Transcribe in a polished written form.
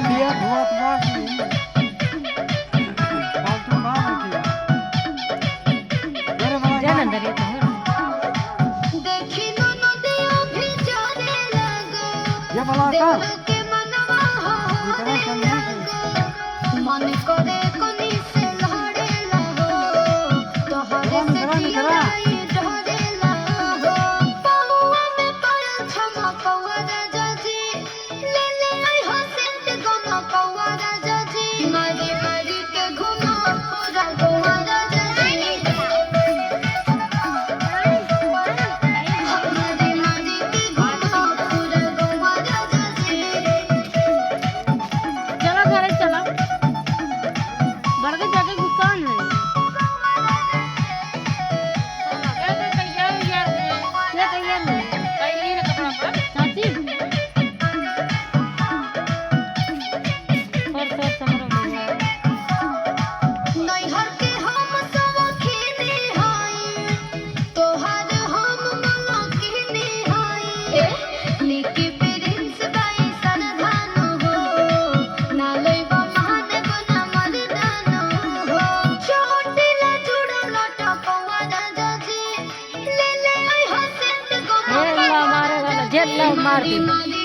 लिए धुआत बाकी फालतू ना बैठी मेरे वाला जान अंदर ये तो देखी नदियों भी जाने लगो ये वाला का के मनवा इतना चलने के मन करे कोनी से लहरे लगो तोहरे से जिया ढरे लगो पौआ में पायल छमकवा राजा जी ले ले आई हंसत गम कौवा राजा जी मारी मारी के घुमा पूरा गोवा राजा जी हमारी मारी के घुमा पूरा गोवा राजा जी चलो घरे चलो घर के जाके गुस्सा नहीं ये तैयार यार ये तैयार नहीं पहले ना कपड़ा पड़ा चाची और समरो यार नैहर के हम सब खीने हाई तोहार हम मलकिने हाई निकी प्रिंस बाई सरधान हो ना लइबा महान गुना मर्दान हो चोटिला जुड़ा लटकवा राजा जी ले ले आई हंसत गम ये ला मारे वाला जेल ला मार दी मारी